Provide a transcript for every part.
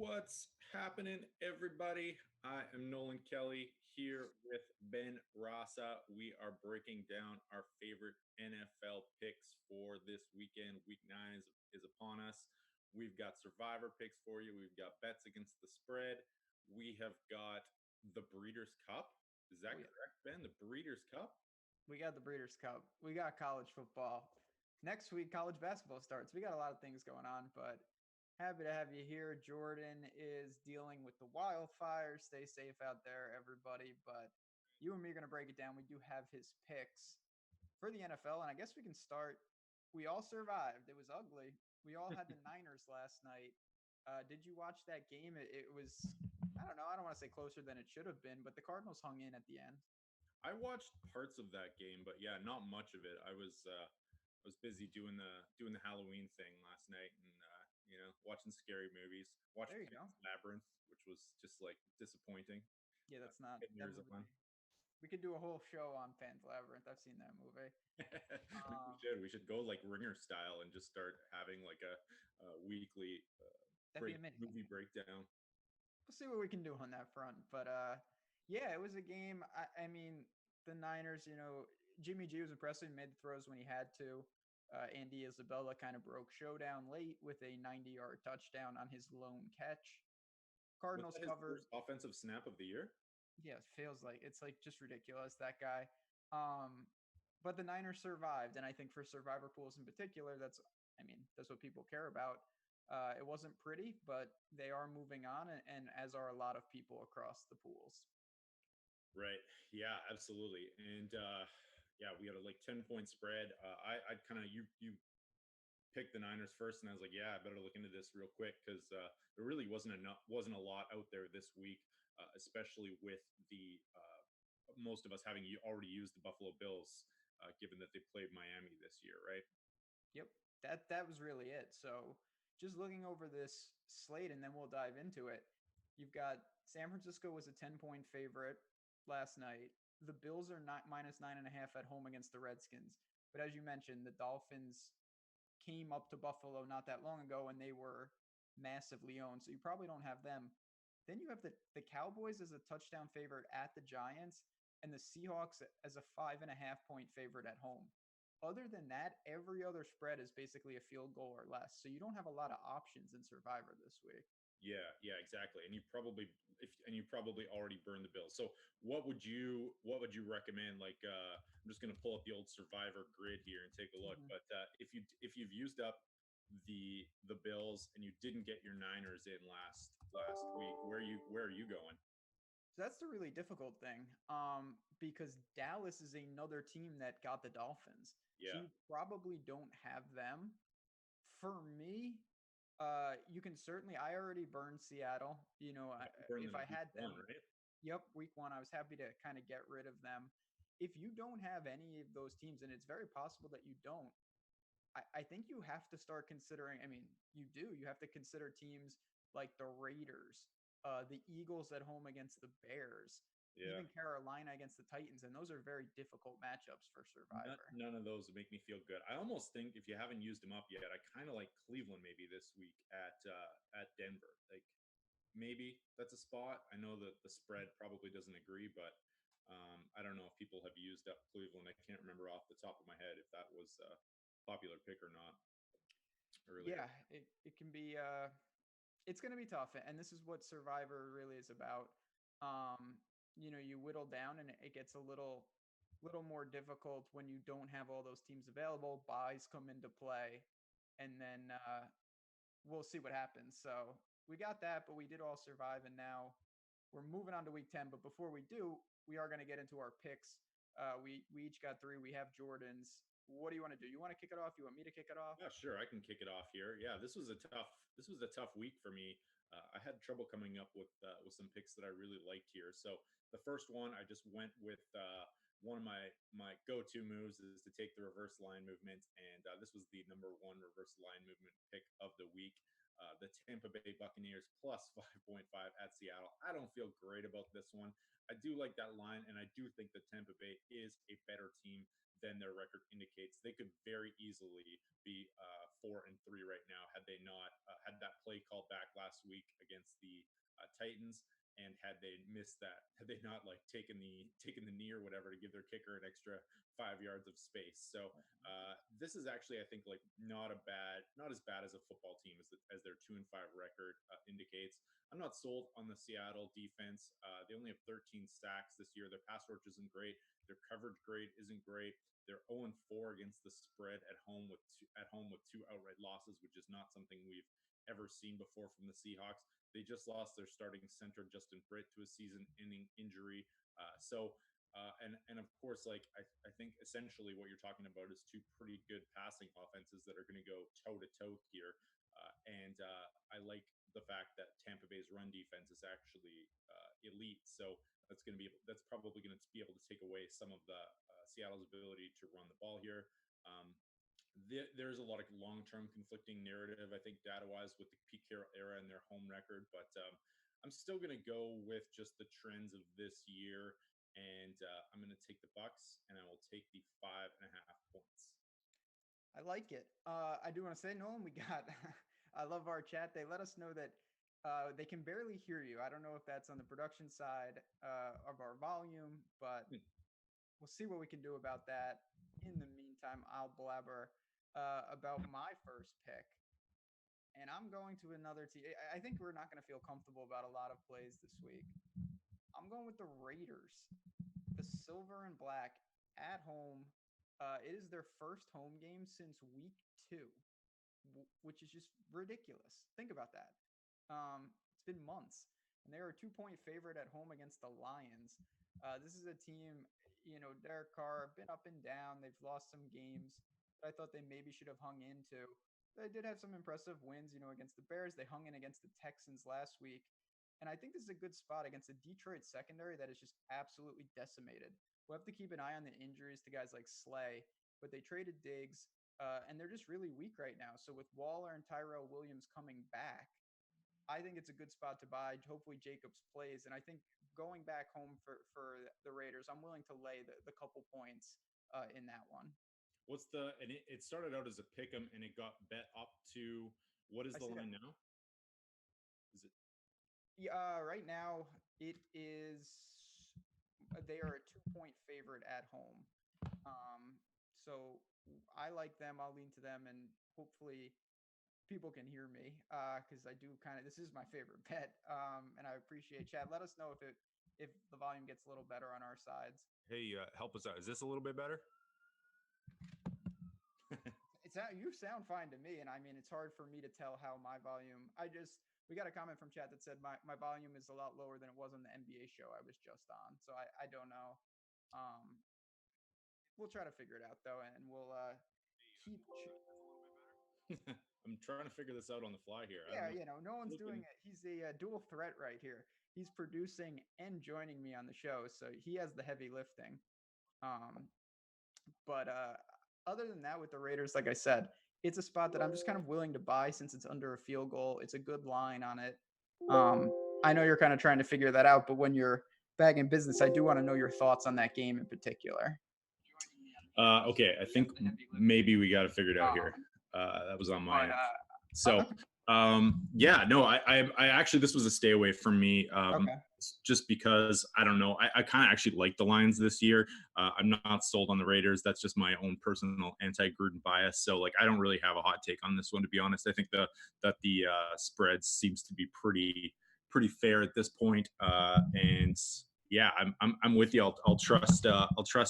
What's happening, everybody? I am Nolan Kelly here with Ben Rasa. We are breaking down our favorite NFL picks for this weekend. Week 9 is upon us. We've got survivor picks for you. We've got bets against the spread. We have got the Breeders' Cup. Is that correct, Ben? The Breeders' Cup? We got the Breeders' Cup. We got college football. Next week, college basketball starts. We got a lot of things going on, but happy to have you here. Jordan is dealing with the wildfires. Stay safe out there, everybody. But you and me are going to break it down. We do have his picks for the NFL, and I guess we can start. We all survived. It was ugly. We all had the Niners last night. Did you watch that game? It was, I don't know. I don't want to say closer than it should have been, but the Cardinals hung in at the end. I watched parts of that game, but yeah, not much of it. I was busy doing the Halloween thing last night, and watching scary movies. Watched There you go. Pan's Labyrinth, which was just like disappointing. Yeah, that's not 10 that years movie. on. We could do a whole show on Pan's Labyrinth. I've seen that movie. We should. We should go like Ringer style and just start having like a weekly That'd be amazing. movie breakdown. We'll see what we can do on that front. But yeah, it was a game. I mean, the Niners. Jimmy G was impressive. He made the throws when he had to. Andy Isabella kind of broke showdown late with a 90-yard touchdown on his lone catch. Was Cardinals that his covered. first offensive snap of the year? Yeah, it feels like it's like just ridiculous, that guy. But the Niners survived, and I think for survivor pools in particular, that's what people care about. It wasn't pretty, but they are moving on, and as are a lot of people across the pools. Right. Yeah, absolutely. And yeah, we had a like 10-point spread. I kind of you picked the Niners first, and I was like, yeah, I better look into this real quick because there really wasn't a lot out there this week, especially with the most of us having already used the Buffalo Bills, given that they played Miami this year, right? Yep, that was really it. So just looking over this slate, and then we'll dive into it. You've got San Francisco was a 10-point favorite last night. The Bills are not -9.5 at home against the Redskins. But as you mentioned, the Dolphins came up to Buffalo not that long ago, and they were massively owned. So you probably don't have them. Then you have the Cowboys as a touchdown favorite at the Giants, and the Seahawks as a 5.5-point favorite at home. Other than that, every other spread is basically a field goal or less. So you don't have a lot of options in Survivor this week. Yeah, exactly. And you probably already burned the Bills. So what would you recommend? Like I'm just gonna pull up the old Survivor grid here and take a look. Mm-hmm. But if you've used up the Bills and you didn't get your Niners in last week, where are you going? So that's the really difficult thing, because Dallas is another team that got the Dolphins. So Yeah, you probably don't have them. For me, you can certainly. I already burned Seattle. you burned If them I in week had them, one, right? yep, week one, I was happy to kind of get rid of them. If you don't have any of those teams, and it's very possible that you don't, I think you have to start considering. I mean, you do. You have to consider teams like the Raiders, the Eagles at home against the Bears, Yeah. even Carolina against the Titans, and those are very difficult matchups for Survivor. None of those make me feel good. I almost think if you haven't used them up yet, I kind of like Cleveland maybe this week at Denver. Like maybe that's a spot. I know that the spread probably doesn't agree, but I don't know if people have used up Cleveland. I can't remember off the top of my head if that was a popular pick or not earlier. Yeah, it can be. It's going to be tough, and this is what Survivor really is about. You whittle down, and it gets a little more difficult when you don't have all those teams available. Buys come into play, and then we'll see what happens. So we got that, but we did all survive, and now we're moving on to week 10. But before we do, we are going to get into our picks. We each got three. We have Jordan's. What do you want to do? You want to kick it off? You want me to kick it off? Yeah, sure. I can kick it off here. Yeah, this was a tough week for me. I had trouble coming up with some picks that I really liked here. So the first one, I just went with one of my go-to moves is to take the reverse line movement, and this was the number one reverse line movement pick of the week. The Tampa Bay Buccaneers plus 5.5 at Seattle. I don't feel great about this one. I do like that line, and I do think that Tampa Bay is a better team than their record indicates. They could very easily be 4-3 right now had they not had that play called back last week against the Titans, and had they not like taken the knee or whatever to give their kicker an extra 5 yards of space. So this is actually, I think, like not as bad as a football team as their 2-5 record indicates. I'm not sold on the Seattle defense. They only have 13 sacks this year. Their pass rush isn't great. Their coverage grade isn't great. They're 0-4 against the spread at home with two outright losses, which is not something we've ever seen before from the Seahawks. They just lost their starting center Justin Britt to a season-ending injury. And of course, like I think essentially what you're talking about is two pretty good passing offenses that are going to go toe to toe here. And I like the fact that Tampa Bay's run defense is actually elite. So that's probably going to be able to take away some of the Seattle's ability to run the ball here. There's a lot of long-term conflicting narrative, I think, data-wise with the Pete Carroll era and their home record, but I'm still going to go with just the trends of this year, and I'm going to take the Bucks, and I will take the 5.5 points. I like it. I do want to say, Nolan, we got. I love our chat. They let us know that they can barely hear you. I don't know if that's on the production side of our volume, but we'll see what we can do about that. In the meantime, I'll blabber about my first pick. And I'm going to another team. I think we're not going to feel comfortable about a lot of plays this week. I'm going with the Raiders, the silver and black at home. It is their first home game since week 2, which is just ridiculous. Think about that. It's been months, and they were a 2-point favorite at home against the Lions. This is a team, Derek Carr, been up and down. They've lost some games that I thought they maybe should have hung into. They did have some impressive wins, against the Bears. They hung in against the Texans last week. And I think this is a good spot against a Detroit secondary that is just absolutely decimated. We'll have to keep an eye on the injuries to guys like Slay, but they traded Diggs, and they're just really weak right now. So with Waller and Tyrell Williams coming back, I think it's a good spot to buy. Hopefully Jacobs plays. And I think going back home for the Raiders, I'm willing to lay the couple points in that one. It started out as a pick 'em and it got bet up to, what is the line now? Is it? Yeah, right now it is, they are a 2-point favorite at home. So I like them. I'll lean to them, and hopefully people can hear me because I do this is my favorite bet. And I appreciate chat. Let us know if the volume gets a little better on our sides. Hey, help us out. Is this a little bit better? You sound fine to me, and I mean, it's hard for me to tell how my volume. We got a comment from chat that said my volume is a lot lower than it was on the NBA show I was just on, so I don't know. We'll try to figure it out though, and we'll keep. I'm trying to figure this out on the fly here. Yeah, no one's doing it. He's a dual threat right here. He's producing and joining me on the show, so he has the heavy lifting. But other than that, with the Raiders, like I said, it's a spot that I'm just kind of willing to buy since it's under a field goal. It's a good line on it. I know you're kind of trying to figure that out, but when you're back in business, I do want to know your thoughts on that game in particular. Okay, I think maybe we got to figure it out here. That was on my end. So, yeah, no, I actually, this was a stay away from me. Okay. Just because I don't know, I kind of actually like the Lions this year. I'm not sold on the Raiders. That's just my own personal anti-Gruden bias. So, like, I don't really have a hot take on this one, to be honest. I think that the spread seems to be pretty fair at this point. And yeah, I'm with you. I'll trust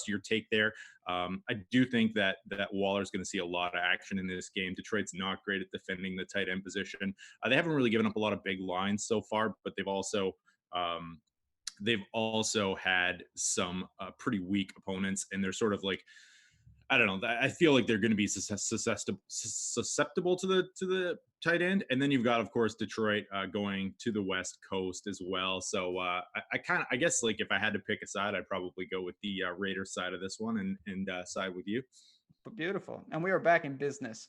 your take there. I do think that Waller's going to see a lot of action in this game. Detroit's not great at defending the tight end position. They haven't really given up a lot of big lines so far, but they've also had some pretty weak opponents, and they're sort of like, I don't know. I feel like they're going to be susceptible to the tight end, and then you've got, of course, Detroit going to the West Coast as well. So I guess, like, if I had to pick a side, I'd probably go with the Raiders side of this one and side with you. But beautiful, and we are back in business.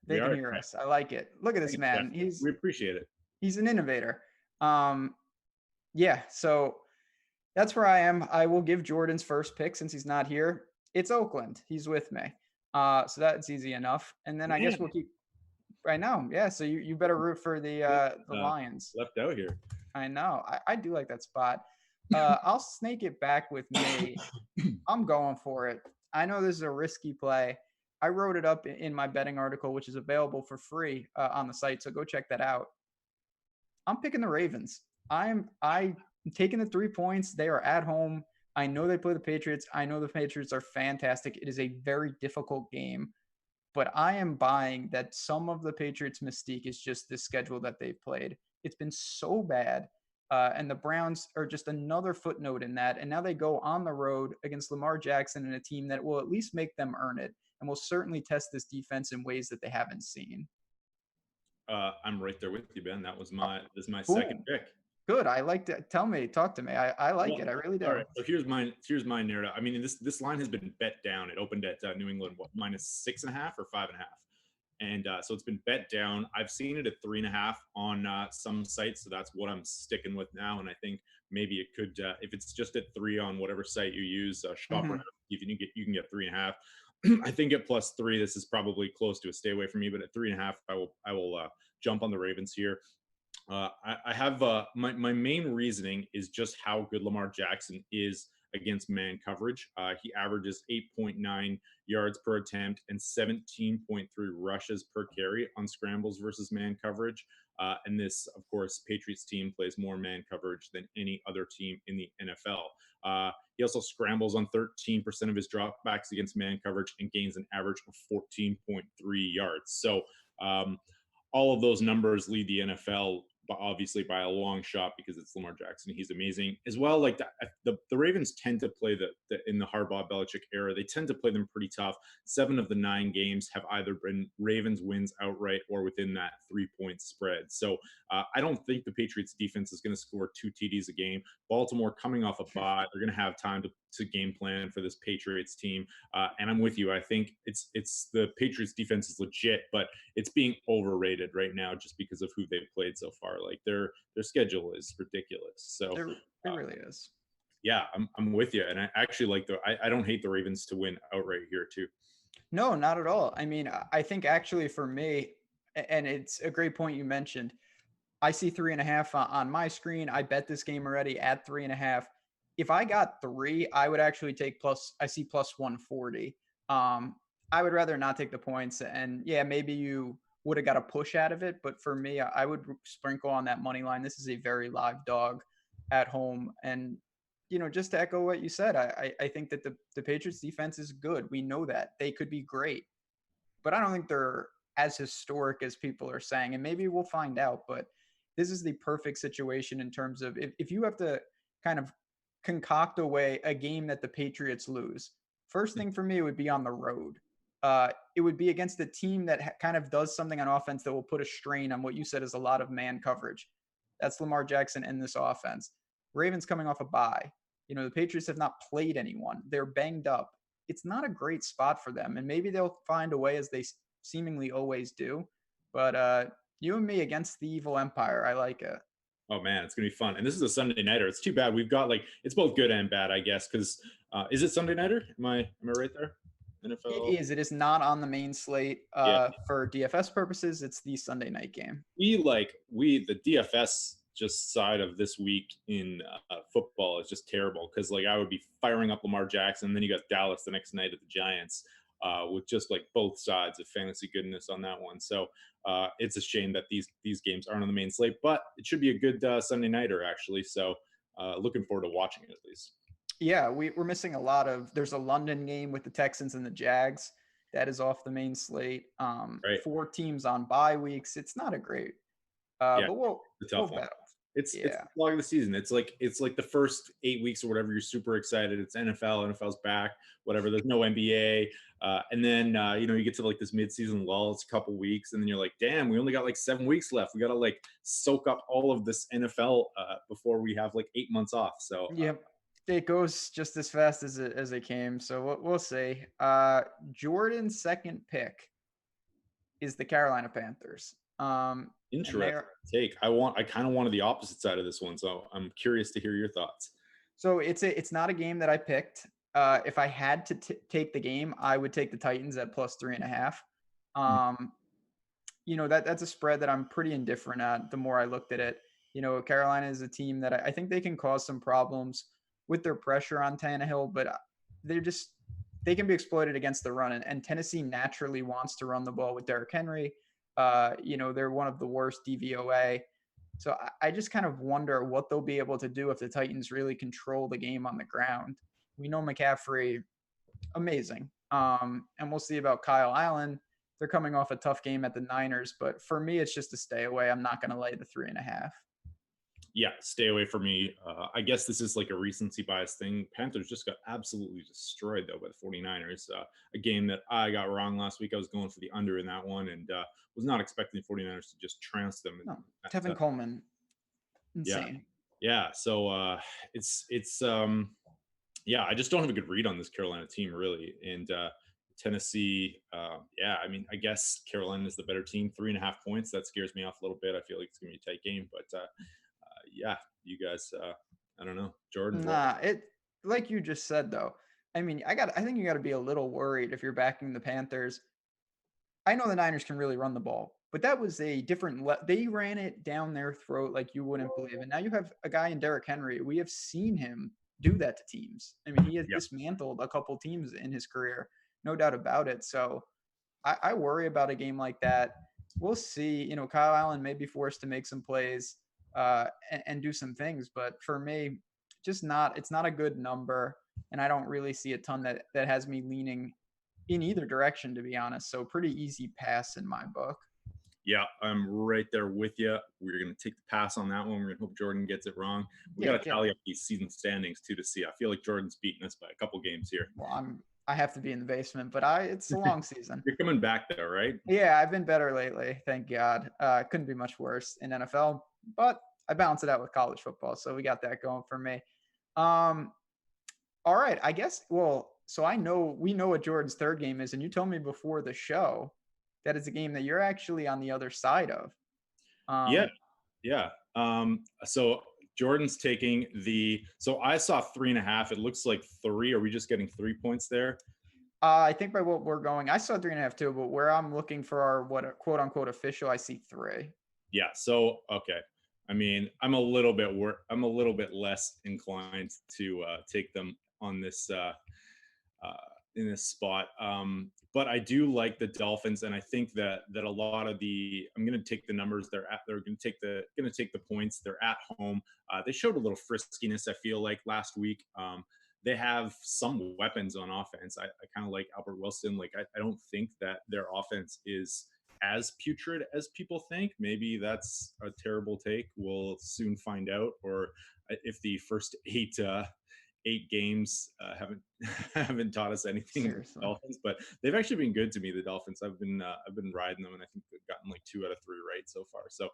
They can hear us. I like it. Look at this man. We appreciate it. He's an innovator. Yeah. So that's where I am. I will give Jordan's first pick since he's not here. It's Oakland. He's with me. So that's easy enough. And then I guess we'll keep. I know. Yeah. So you better root for the Lions. Left out here. I know. I do like that spot. I'll snake it back with me. I'm going for it. I know this is a risky play. I wrote it up in my betting article, which is available for free on the site. So go check that out. I'm picking the Ravens. I taking the 3 points. They are at home. I know they play the Patriots. I know the Patriots are fantastic. It is a very difficult game, but I am buying that some of the Patriots' mystique is just the schedule that they've played. It's been so bad. And the Browns are just another footnote in that. And now they go on the road against Lamar Jackson and a team that will at least make them earn it and will certainly test this defense in ways that they haven't seen. I'm right there with you, Ben. Oh, This is my second boom. pick. Good. I like to talk to me. I like it. I really All do. right. So here's my narrative. I mean, this line has been bet down. It opened at New England -6.5 or 5.5, and so it's been bet down. I've seen it at 3.5 on some sites, so that's what I'm sticking with now. And I think maybe it could, if it's just at 3 on whatever site you use, shop around. Mm-hmm. You can get 3.5. I think at +3, this is probably close to a stay away from me. But at 3.5, I will jump on the Ravens here. I have my main reasoning is just how good Lamar Jackson is against man coverage. He averages 8.9 yards per attempt and 17.3 rushes per carry on scrambles versus man coverage. And this, of course, Patriots team plays more man coverage than any other team in the NFL. He also scrambles on 13% of his dropbacks against man coverage and gains an average of 14.3 yards. So all of those numbers lead the NFL, obviously by a long shot, because it's Lamar Jackson. He's amazing as well. Like the Ravens tend to play in the Harbaugh Belichick era. They tend to play them pretty tough. 7 of the 9 games have either been Ravens wins outright or within that 3-point spread. So I don't think the Patriots defense is going to score 2 TDs a game. Baltimore coming off a bye, they're going to have time to game plan for this Patriots team. And I'm with you. I think it's the Patriots defense is legit, but it's being overrated right now just because of who they've played so far. Like their schedule is ridiculous. So It really is. yeah, I'm with you, and I actually like I don't hate the Ravens to win outright here too. No, not at all. I mean, I think actually for me, and it's a great point you mentioned. I see 3.5 on my screen. I bet this game already at 3.5. If I got 3, I would actually take plus. I see plus 140. I would rather not take the points. And yeah, maybe you would have got a push out of it, but for me, I would sprinkle on that money line. This is a very live dog at home, and just to echo what you said, I think that the Patriots defense is good. We know that they could be great, but I don't think they're as historic as people are saying. And maybe we'll find out, but this is the perfect situation in terms of if you have to kind of concoct away a game that the Patriots lose, first thing for me would be on the road. It would be against a team that kind of does something on offense that will put a strain on what you said is a lot of man coverage. That's Lamar Jackson in this offense. Ravens coming off a bye. The Patriots have not played anyone. They're banged up. It's not a great spot for them, and maybe they'll find a way as they seemingly always do. But you and me against the evil empire. I like it. Oh man, it's gonna be fun. And this is a Sunday nighter. It's too bad we've got it's both good and bad, I guess. Because is it Sunday nighter? Am I right there? It NFL. is. It is not on the main slate Yeah, for DFS purposes. It's the Sunday night game. we the DFS just side of this week in football is just terrible because I would be firing up Lamar Jackson, and then you got Dallas the next night at the Giants, with just both sides of fantasy goodness on that one. So it's a shame that these games aren't on the main slate, but it should be a good Sunday nighter actually. So looking forward to watching it at least. Yeah, we're missing a lot of. There's a London game with the Texans and the Jags that is off the main slate. Right. 4 teams on bye weeks. It's not a great. Yeah, But it's a we'll tough one. battle. It's Yeah. the log of the season. It's like the first 8 weeks or whatever. You're super excited. It's NFL. NFL's back. Whatever. There's no NBA. And then you get to this midseason lull. It's a couple weeks, and then you're like, damn, we only got 7 weeks left. We got to soak up all of this NFL before we have 8 months off. So Yep. It goes just as fast as it came. So we'll see. Jordan's second pick is the Carolina Panthers. And interesting take. I kind of wanted the opposite side of this one, so I'm curious to hear your thoughts. so it's not a game that I picked. If I had to take the game, I would take the Titans at plus 3.5. Mhm. Um, that's a spread that I'm pretty indifferent at the more I looked at it. Carolina is a team that I think they can cause some problems with their pressure on Tannehill, but they're just they can be exploited against the run, and Tennessee naturally wants to run the ball with Derrick Henry. They're one of the worst DVOA. So I just kind of wonder what they'll be able to do if the Titans really control the game on the ground. We know McCaffrey, amazing. And we'll see about Kyle Allen. They're coming off a tough game at the Niners, but for me, it's just a stay away. I'm not going to lay the 3.5. Yeah, stay away from me. I guess this is like a recency bias thing. Panthers just got absolutely destroyed, though, by the 49ers. A game that I got wrong last week. I was going for the under in that one and was not expecting the 49ers to just trounce them. No, Tevin Coleman, Yeah. insane. Yeah. So it's yeah, I just don't have a good read on this Carolina team, really. And Tennessee, yeah, I mean, I guess Carolina is the better team. 3.5 points. That scares me off a little bit. I feel like it's going to be a tight game, but yeah, you guys, I don't know, Jordan. Nah, it like you just said though. I mean, I think you got to be a little worried if you're backing the Panthers. I know the Niners can really run the ball, but that was a different. They ran it down their throat like you wouldn't believe. And now you have a guy in Derrick Henry. We have seen him do that to teams. I mean, he has dismantled a couple teams in his career, no doubt about it. So I worry about a game like that. We'll see. Kyle Allen may be forced to make some plays and do some things, but for me, just not. It's not a good number, and I don't really see a ton that has me leaning in either direction, to be honest. So pretty easy pass in my book. Yeah, I'm right there with you. We're going to take the pass on that one. We're going to hope Jordan gets it wrong. We got to tally up these season standings too to see. I feel like Jordan's beating us by a couple games here. Well, I have to be in the basement, but it's a long season. You're coming back though, right? Yeah, I've been better lately. Thank God. Couldn't be much worse in NFL, but I balance it out with college football. So we got that going for me. All right, I guess. Well, so we know what Jordan's third game is, and you told me before the show that it's a game that you're actually on the other side of. Yeah. So Jordan's taking so I saw 3.5. It looks like 3. Are we just getting 3 points there? I think by what we're going, I saw 3.5 too, but where I'm looking for our quote unquote official, I see 3. Yeah. So okay. I mean, I'm a little bit less inclined to take them on this in this spot. But I do like the Dolphins, and I think that a lot of I'm going to take the numbers. They're going to take the points. They're at home. They showed a little friskiness, I feel like, last week. They have some weapons on offense. I kind of like Albert Wilson. Like I don't think that their offense is as putrid as people think. Maybe that's a terrible take. We'll soon find out. Or if the first 8 games haven't taught us anything about the Dolphins, but they've actually been good to me. The Dolphins, I've been riding them, and I think they've gotten like 2 out of 3 right so far. So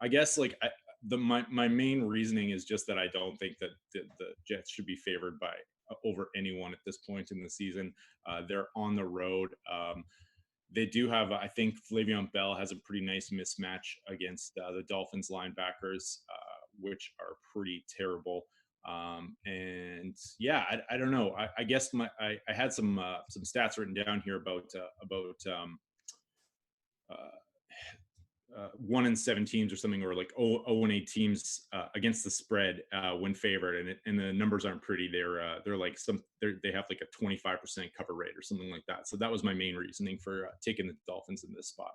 I guess like my main reasoning is just that I don't think that the Jets should be favored by over anyone at this point in the season. They're on the road. They do have, I think Le'Veon Bell has a pretty nice mismatch against the Dolphins linebackers, which are pretty terrible. And yeah, I don't know. I guess I had some stats written down here about 1-7 teams or something, or like 0-8 teams against the spread when favored, and the numbers aren't pretty. They're like they have like a 25% cover rate or something like that. So that was my main reasoning for taking the Dolphins in this spot.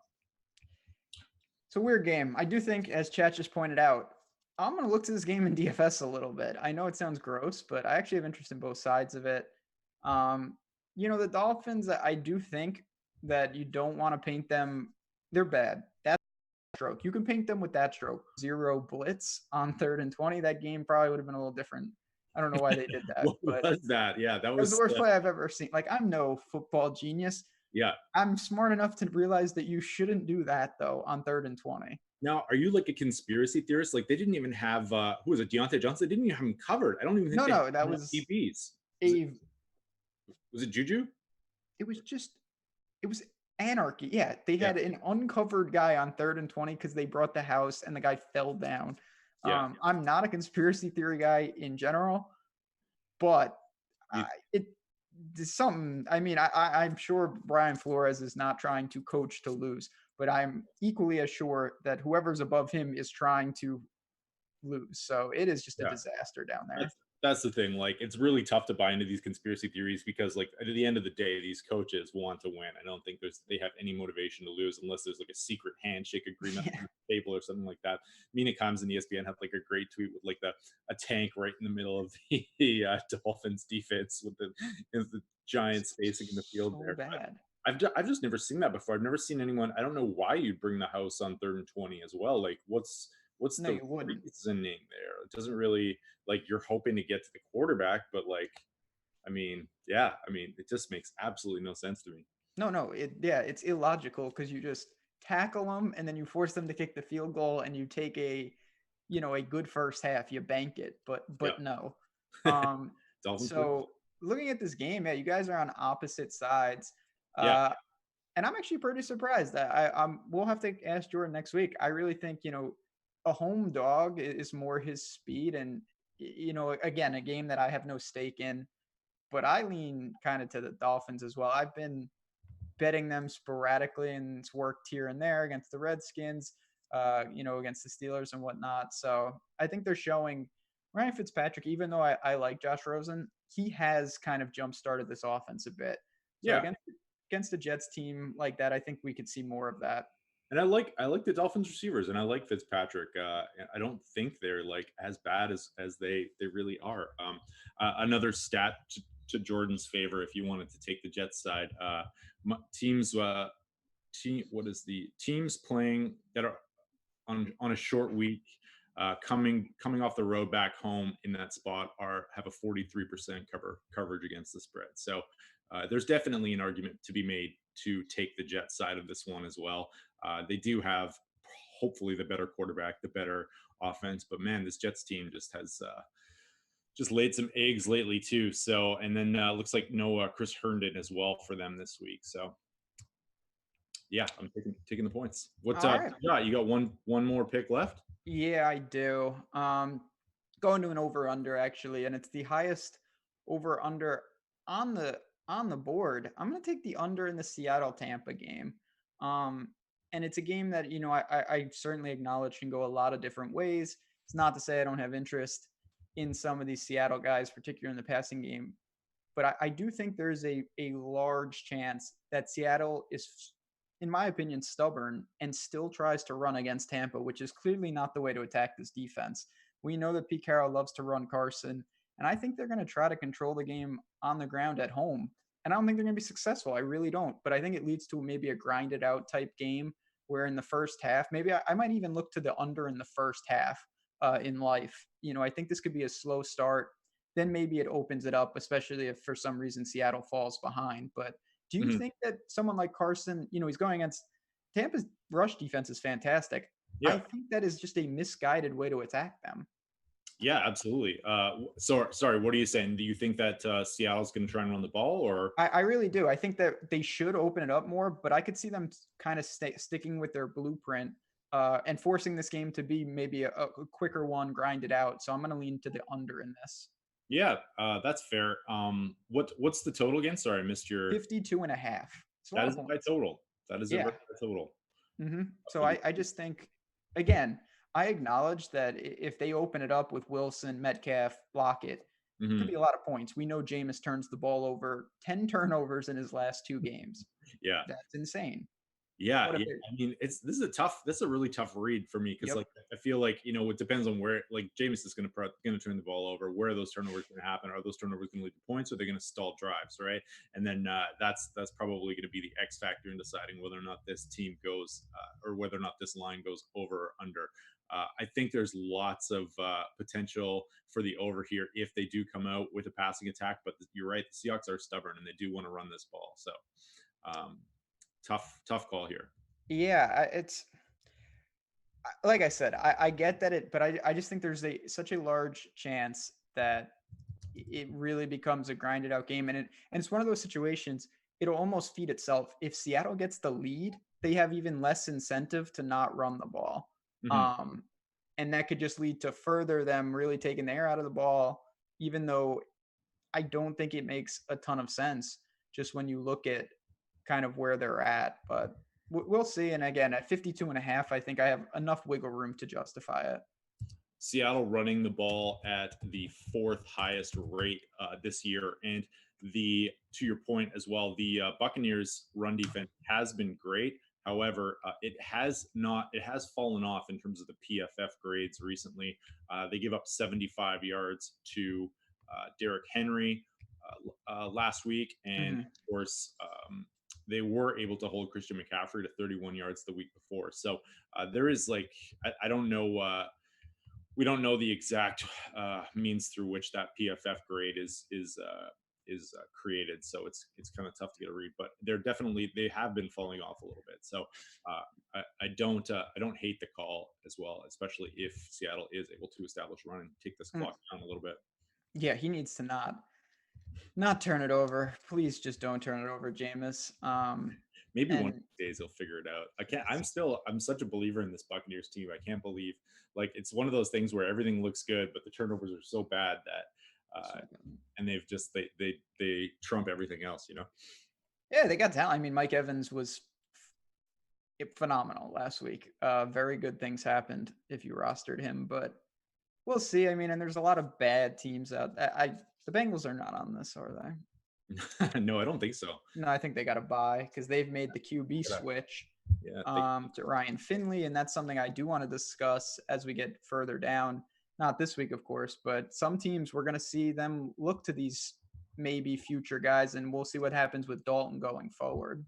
It's a weird game. I do think, as Chat just pointed out, I'm going to look to this game in DFS a little bit. I know it sounds gross, but I actually have interest in both sides of it. The Dolphins, I do think that you don't want to paint them. They're bad. That's stroke. You can paint them with that stroke. 0 blitz on 3rd and 20. That game probably would have been a little different. I don't know why they did that. What was that? Yeah, that was the worst play I've ever seen. Like, I'm no football genius. Yeah. I'm smart enough to realize that you shouldn't do that, though, on 3rd and 20. Now, are you like a conspiracy theorist? Like, they didn't even have who was it? Deontay Johnson. They didn't even have him covered. I don't even think that was DBs. Was it Juju? It was anarchy. Yeah, they had an uncovered guy on 3rd and 20 because they brought the house and the guy fell down. Yeah. I'm not a conspiracy theory guy in general, but something. I mean, I'm sure Brian Flores is not trying to coach to lose, but I'm equally as sure that whoever's above him is trying to lose. So it is just a Yeah. disaster down there. That's that's the thing. Like, it's really tough to buy into these conspiracy theories because, like, at the end of the day, these coaches want to win. I don't think they have any motivation to lose unless there's like a secret handshake agreement Yeah. on the table or something like that. Mina Kimes and ESPN had like a great tweet with like a tank right in the middle of the Dolphins defense with the Giants facing in the field So there. bad. I've just never seen that before. I've never seen anyone. I don't know why you'd bring the house on 3rd and 20 as well. Like, what's No, the you wouldn't. reasoning there? It doesn't really, like, you're hoping to get to the quarterback, but like, I mean, yeah, I mean, it just makes absolutely no sense to me. No, no, yeah, it's illogical because you just tackle them and then you force them to kick the field goal and you take a good first half, you bank it, Yeah, but no. Um, Dolphins lose. so looking at this game, yeah, you guys are on opposite sides. Yeah, Uh, and I'm actually pretty surprised that we'll have to ask Jordan next week. I really think, a home dog is more his speed and again, a game that I have no stake in, but I lean kind of to the Dolphins as well. I've been betting them sporadically, and it's worked here and there against the Redskins, against the Steelers and whatnot. So I think they're showing Ryan Fitzpatrick, even though I like Josh Rosen, he has kind of jump started this offense a bit. So yeah, against the Jets team like that, I think we could see more of that. and I like the Dolphins receivers, and I like Fitzpatrick. And I don't think they're like as bad as they really are. Another stat to Jordan's favor, if you wanted to take the Jets side, teams what is the teams playing that are on a short week, coming off the road back home in that spot are have a 43% coverage against the spread. So there's definitely an argument to be made to take the Jets side of this one as well. They do have hopefully the better quarterback, the better offense, but man, this Jets team just laid some eggs lately too. So, and then looks like no Chris Herndon as well for them this week. So yeah, I'm taking the points. What All right. you got one more pick left? Yeah, I do. Going to an over under actually, and it's the highest over under on the board. I'm gonna take the under in the Seattle Tampa game. Um, and it's a game that I certainly acknowledge can go a lot of different ways. It's not to say I don't have interest in some of these Seattle guys, particularly in the passing game, but I do think there's a large chance that Seattle is, in my opinion, stubborn and still tries to run against Tampa, which is clearly not the way to attack this defense. We know that Pete Carroll loves to run Carson, and I think they're going to try to control the game on the ground at home. And I don't think they're going to be successful. I really don't. But I think it leads to maybe a grinded out type game where in the first half, maybe I might even look to the under in the first half in life. I think this could be a slow start. Then maybe it opens it up, especially if for some reason Seattle falls behind. But do you Mhm. think that someone like Carson, he's going against Tampa's rush defense is fantastic. I Yeah, think that is just a misguided way to attack them. yeah, absolutely. Sorry, what are you saying? Do you think that Seattle's going to try and run the ball, or I really do. I think that they should open it up more, but I could see them kind of sticking with their blueprint and forcing this game to be maybe a quicker one, grind it out. So I'm going to lean to the under in this. yeah, that's fair. What's the total again? Sorry, I missed your. 52 and a half. It's a That lot of is a high points. total. That is a Yeah. very high total. So I just think, again, I acknowledge that if they open it up with Wilson, Metcalf, Lockett, it could Mhm. be a lot of points. We know Jameis turns the ball over 10 turnovers in his last two games. Yeah, That's insane. yeah, What if yeah. it? I mean, this is a really tough read for me because, Yep. like, I feel like, it depends on where, like, Jameis is going to turn the ball over. Where are those turnovers going to happen? Are those turnovers going to lead to points, or are they going to stall drives, right? And then that's probably going to be the X factor in deciding whether or not this team goes or whether or not this line goes over or under. I think there's lots of potential for the over here if they do come out with a passing attack. But you're right, the Seahawks are stubborn and they do want to run this ball. So um, tough call here. Yeah, it's like I said, I get that but I just think there's such a large chance that it really becomes a grinded out game, and it's one of those situations. It'll almost feed itself. If Seattle gets the lead, they have even less incentive to not run the ball, Mhm. um, and that could just lead to further them really taking the air out of the ball. Even though I don't think it makes a ton of sense just when you look at kind of where they're at. But we'll see. And again, at 52.5, I think I have enough wiggle room to justify it. Seattle running the ball at the fourth highest rate this year, and to your point as well, the Buccaneers' run defense has been great. However, it has fallen off in terms of the PFF grades recently. They give up 75 yards to Derrick Henry last week, and of course, they were able to hold Christian McCaffrey to 31 yards the week before. So there is I don't know. We don't know the exact means through which that PFF grade is created, so it's kind of tough to get a read. But they have been falling off a little bit. So I don't hate the call as well, especially if Seattle is able to establish run and take this clock down a little bit. Yeah, he needs to not turn it over. Please just don't turn it over, Jameis. Maybe one of these days he'll figure it out. I'm such a believer in this Buccaneers team. I can't believe it's one of those things where everything looks good, but the turnovers are so bad that and they've just they trump everything else, Yeah, they got talent. I mean, Mike Evans was phenomenal last week. Very good things happened if you rostered him, but we'll see. I mean, and there's a lot of bad teams out. The Bengals are not on this, are they? No, I don't think so. No, I think they got to buy because they've made the QB switch to Ryan Finley, and that's something I do want to discuss as we get further down. Not this week, of course, but some teams we're going to see them look to these maybe future guys, and we'll see what happens with Dalton going forward.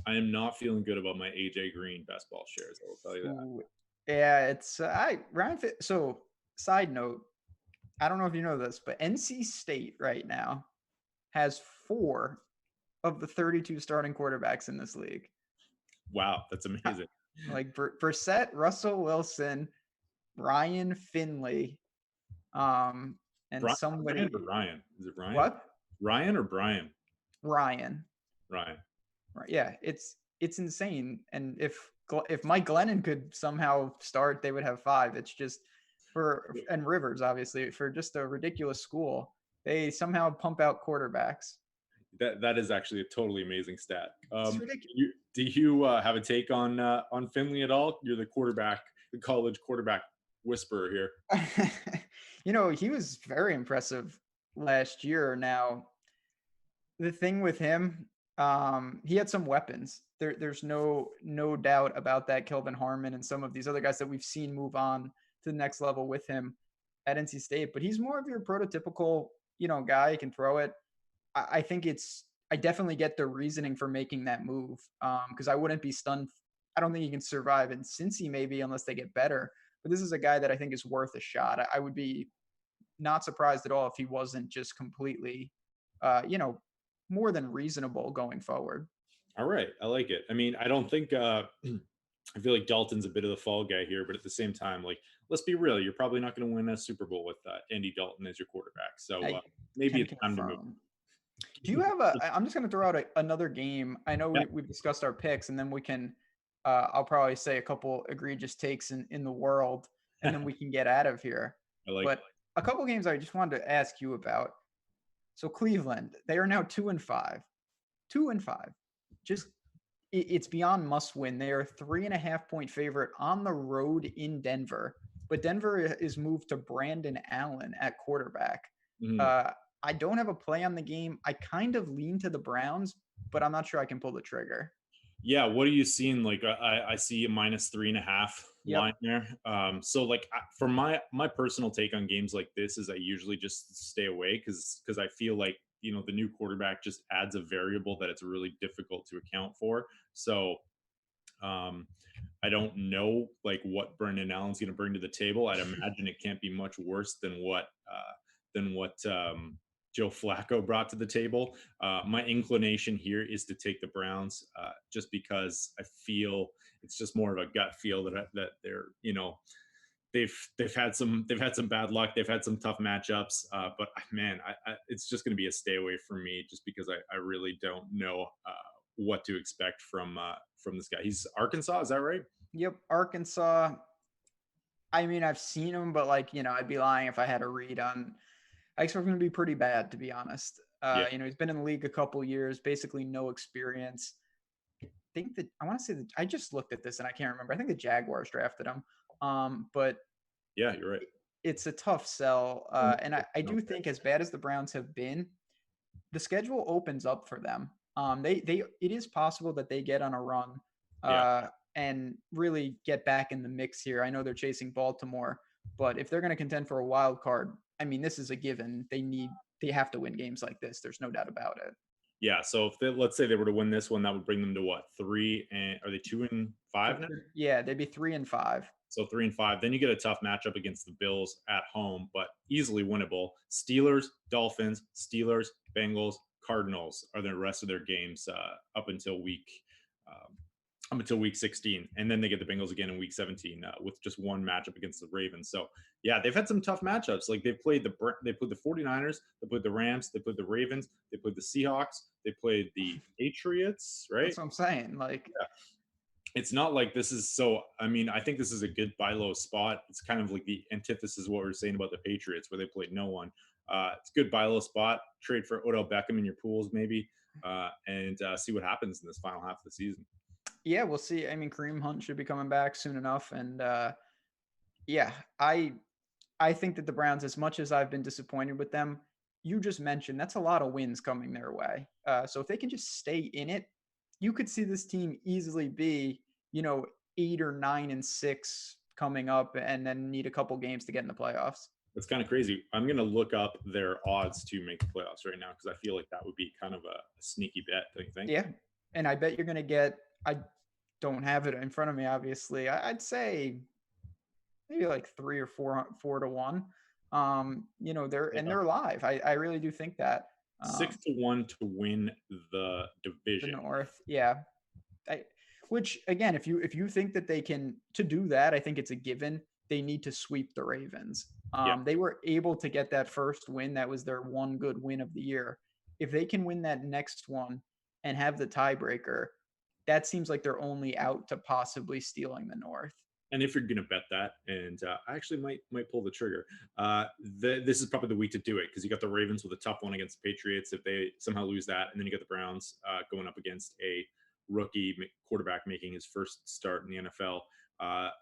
I am not feeling good about my AJ Green best ball shares. I will tell you that. Ooh, yeah, it's Ryan. So, side note, I don't know if you know this, but NC State right now has 4 of the 32 starting quarterbacks in this league. Wow, that's amazing. Like Brissett, Russell Wilson, Ryan Finley, and somebody. Ryan or Ryan? Is it Ryan? What? Ryan or Brian? Ryan. Ryan. Right. Yeah, it's insane. And if Mike Glennon could somehow start, they would have 5. It's just and Rivers, obviously, for just a ridiculous school, they somehow pump out quarterbacks. That is actually a totally amazing stat. It's ridiculous. Do you have a take on Finley at all? You're the college quarterback whisperer here. He was very impressive last year. Now, the thing with him, he had some weapons. There's no doubt about that. Kelvin Harmon and some of these other guys that we've seen move on to the next level with him at NC State. But he's more of your prototypical, guy. He can throw it. I think I definitely get the reasoning for making that move because I wouldn't be stunned. I don't think he can survive in Cincy maybe unless they get better. But this is a guy that I think is worth a shot. I would be not surprised at all if he wasn't just completely, more than reasonable going forward. All right. I like it. I mean, I don't think I feel like Dalton's a bit of the fall guy here, but at the same time, let's be real. You're probably not going to win a Super Bowl with Andy Dalton as your quarterback. So maybe it's time to move. Do you have I'm just going to throw out another game. I know we've discussed our picks, and then we can, I'll probably say a couple egregious takes in the world, and then we can get out of here. But a couple games I just wanted to ask you about. So Cleveland, they are now 2-5. 2-5. Just it's beyond must win. They are 3.5-point favorite on the road in Denver, but Denver is moved to Brandon Allen at quarterback. Mm-hmm. I don't have a play on the game. I kind of lean to the Browns, but I'm not sure I can pull the trigger. Yeah, what are you seeing? I see a -3.5 line there. So for my personal take on games like this is I usually just stay away because I feel like the new quarterback just adds a variable that it's really difficult to account for. So I don't know what Brendan Allen's going to bring to the table. I'd imagine it can't be much worse than what Joe Flacco brought to the table. My inclination here is to take the Browns just because I feel it's just more of a gut feel that they're they've had some bad luck. They've had some tough matchups, but man, it's just going to be a stay away for me just because I really don't know what to expect from this guy. He's Arkansas, is that right? Yep, Arkansas. I mean, I've seen him, but I'd be lying if I had a read on I expect him to be pretty bad, to be honest. Yeah, He's been in the league a couple years, basically no experience. Think that I want to say that I just looked at this and I can't remember. I think the Jaguars drafted him. But yeah, you're right. it's a tough sell. Oh, And I no, do think as bad as the Browns have been, the schedule opens up for them. It is possible that they get on a run yeah. and really get back in the mix here. I know they're chasing Baltimore, but if they're going to contend for a wild card, I mean, this is a given. They have to win games like this. There's no doubt about it. Yeah, so if let's say they were to win this one, that would bring them to what? 3 and are they 2-5 now? Yeah, they'd be 3-5. So 3-5. Then you get a tough matchup against the Bills at home, but easily winnable. Steelers, Dolphins, Steelers, Bengals, Cardinals are the rest of their games um, up until week 16, and then they get the Bengals again in week 17 with just one matchup against the Ravens. So yeah, they've had some tough matchups. Like they played the 49ers, they played the Rams, they played the Ravens, they played the Seahawks, they played the Patriots, right? That's what I'm saying. Like, Yeah. It's not like this is so. I mean, I think this is a good buy low spot. It's kind of like the antithesis of what we are saying about the Patriots, where they played no one. It's a good buy low spot. Trade for Odell Beckham in your pools, maybe, and see what happens in this final half of the season. yeah, we'll see. I mean, Kareem Hunt should be coming back soon enough, and yeah, I think that the Browns, as much as I've been disappointed with them, you just mentioned that's a lot of wins coming their way. So if they can just stay in it, you could see this team easily be, 8 or 9-6 coming up, and then need a couple games to get in the playoffs. That's kind of crazy. I'm going to look up their odds to make the playoffs right now because I feel like that would be kind of a sneaky bet, don't you think? Yeah, and I bet you're going to get. I don't have it in front of me, obviously. I'd say maybe like 3 or 4 to 1. They're live. I really do think that. 6-1 to win the The division. North, yeah. Which again, if you think that they can to do that, I think it's a given. They need to sweep the Ravens. Yeah. They were able to get that first win. That was their one good win of the year. If they can win that next one and have the tiebreaker, that seems like they're only out to possibly stealing the North. And if you're going to bet that, and I actually might pull the trigger, this is probably the week to do it because you got the Ravens with a tough one against the Patriots if they somehow lose that, and then you got the Browns going up against a rookie quarterback making his first start in the NFL.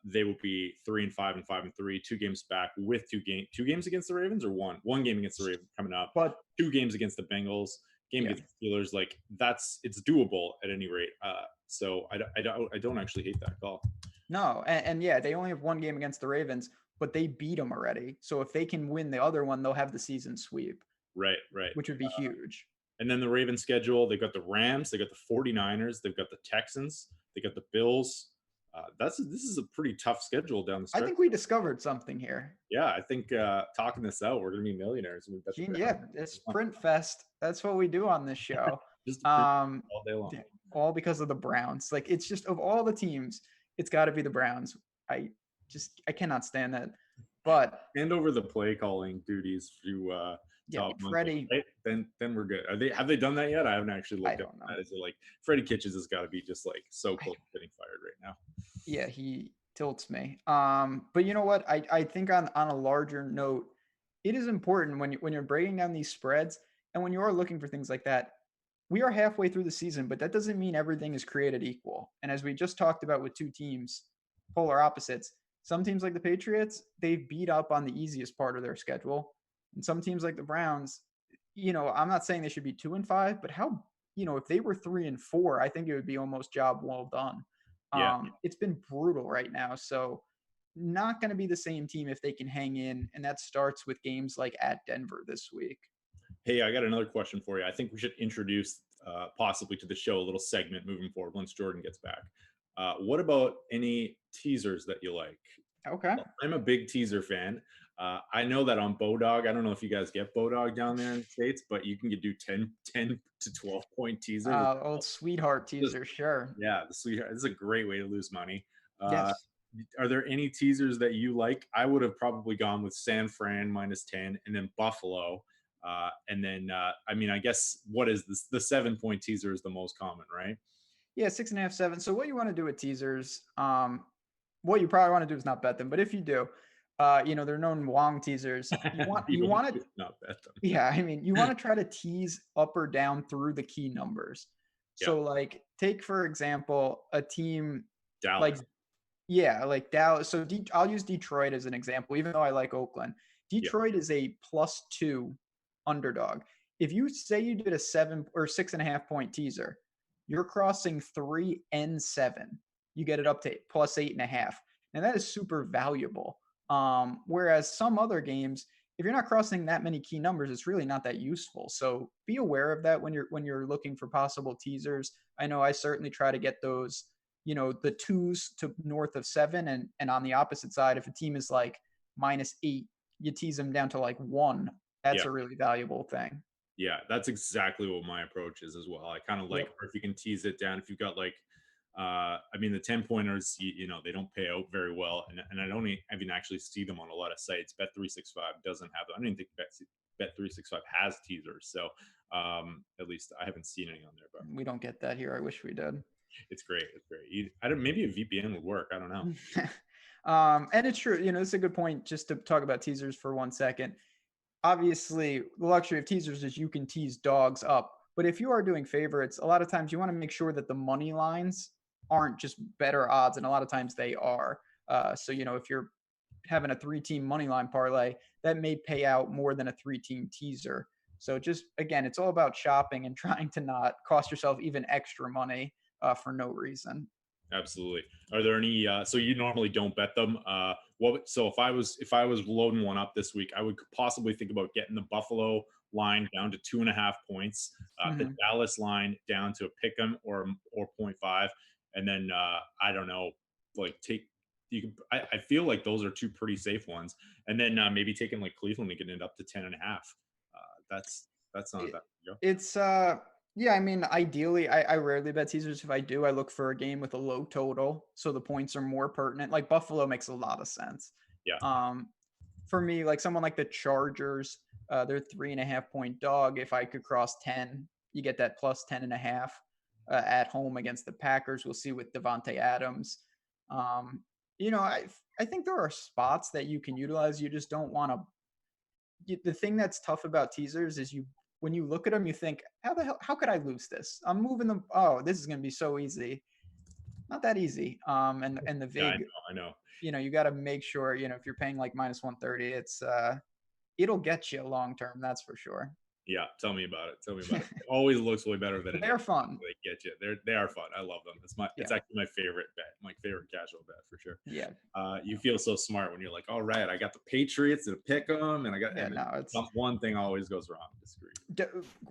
They will be 3-5 and 5-3, 2 games back with two games against the Ravens, or one game against the Ravens coming up, But 2 games against the Bengals, game against the Steelers. Like it's doable at any rate. So I don't actually hate that call. No, and yeah, they only have one game against the Ravens, but they beat them already. So if they can win the other one, they'll have the season sweep. Right. Which would be huge. And then the Ravens schedule, they've got the Rams, they got the 49ers, they've got the Texans, they got the Bills. This is a pretty tough schedule down the stretch. I think we discovered something here. Yeah, I think talking this out, we're going to be millionaires. Yeah, it's Sprint Fest. That's what we do on this show. Just all day long. All because of the Browns. Like, it's just, of all the teams, it's got to be the Browns. I cannot stand that. But hand over the play calling duties to Freddie. Right? Then we're good. Have they done that yet? I haven't actually looked at that. Is it like Freddie Kitchens has got to be just like so close to getting fired right now? Yeah, he tilts me. But you know what? I think on a larger note, it is important when you're breaking down these spreads and when you are looking for things like that. We are halfway through the season, but that doesn't mean everything is created equal. And as we just talked about with two teams, polar opposites, some teams like the Patriots, they beat up on the easiest part of their schedule. And some teams like the Browns, I'm not saying they should be 2-5, but if they were 3-4, I think it would be almost job well done. Yeah. It's been brutal right now. So not going to be the same team if they can hang in. And that starts with games like at Denver this week. Hey, I got another question for you. I think we should introduce possibly to the show a little segment moving forward once Jordan gets back. What about any teasers that you like? Okay. I'm a big teaser fan. I know that on Bodog, I don't know if you guys get Bodog down there in the States, but you can do 10 to 12 point teaser. Old sweetheart teaser, sure. Yeah, the sweetheart. This is a great way to lose money. Yes. Are there any teasers that you like? I would have probably gone with San Fran -10 and then Buffalo. And then, I guess what is this? The 7-point teaser is the most common, right? Yeah, 6.5, 7. So what you want to do with teasers, what you probably want to do is not bet them. But if you do, they're known Wong teasers. You want bet them. Yeah, I mean, you want to try to tease up or down through the key numbers. Yeah, So, like, take for example a team like Dallas. yeah, like Dallas. So I'll use Detroit as an example, even though I like Oakland. Yeah, Detroit is a +2 underdog. If you say you did a 7 or 6.5 point teaser, you're crossing 3 and 7. You get it up to +8.5. And that is super valuable. Whereas some other games, if you're not crossing that many key numbers, it's really not that useful. So be aware of that when you're looking for possible teasers. I know I certainly try to get those, the twos to north of 7, and on the opposite side, if a team is like -8, you tease them down to like 1. That's yeah. a really valuable thing. Yeah, that's exactly what my approach is as well. I kind of like, Yep. or if you can tease it down, if you've got like, I mean, the 10 pointers, they don't pay out very well, and I don't even actually see them on a lot of sites. Bet365 doesn't have them. I don't even think Bet365 has teasers, so at least I haven't seen any on there. But We don't get that here. I wish we did. it's great. It's great. I don't. Maybe a VPN would work. I don't know. And it's true. It's a good point just to talk about teasers for 1 second. Obviously, the luxury of teasers is you can tease dogs up. But if you are doing favorites, a lot of times you want to make sure that the money lines aren't just better odds, and a lot of times they are. So, if you're having a 3-team money line parlay, that may pay out more than a 3-team teaser. So, just again, it's all about shopping and trying to not cost yourself even extra money for no reason. Absolutely. Are there any? So you normally don't bet them. What? So if I was loading one up this week, I would possibly think about getting the Buffalo line down to 2.5 points, the Mhm. Dallas line down to a pick 'em or point 0.5, and then I don't know, like take. You can, I feel like those are two pretty safe ones, and then maybe taking like Cleveland and getting it up to 10.5. That's not a It, bad deal. it's yeah, I mean, ideally, I rarely bet teasers. If I do, I look for a game with a low total, so the points are more pertinent. Like Buffalo makes a lot of sense. Yeah, Um, for me, like someone like the Chargers, they're 3.5 point dog. If I could cross 10, you get that plus 10.5 at home against the Packers. We'll see with Devonte Adams. Um, I think there are spots that you can utilize. You just don't want to. The thing that's tough about teasers is when you look at them, you think, how could I lose this? I'm moving them. Oh, this is going to be so easy. Not that easy. And the yeah, I vig, know, I know. you got to make sure, if you're paying like -130, it'll get you long term. That's for sure. Yeah, tell me about it. Tell me about it. It always looks way better than But it they're is. fun. They get you. They are fun. I love them. It's Yeah. actually my favorite bet, my favorite casual bet for sure. Yeah. You feel so smart when you're like, all right, I got the Patriots to pick them, Yeah. and then No, it's one thing always goes wrong. Disagree. d-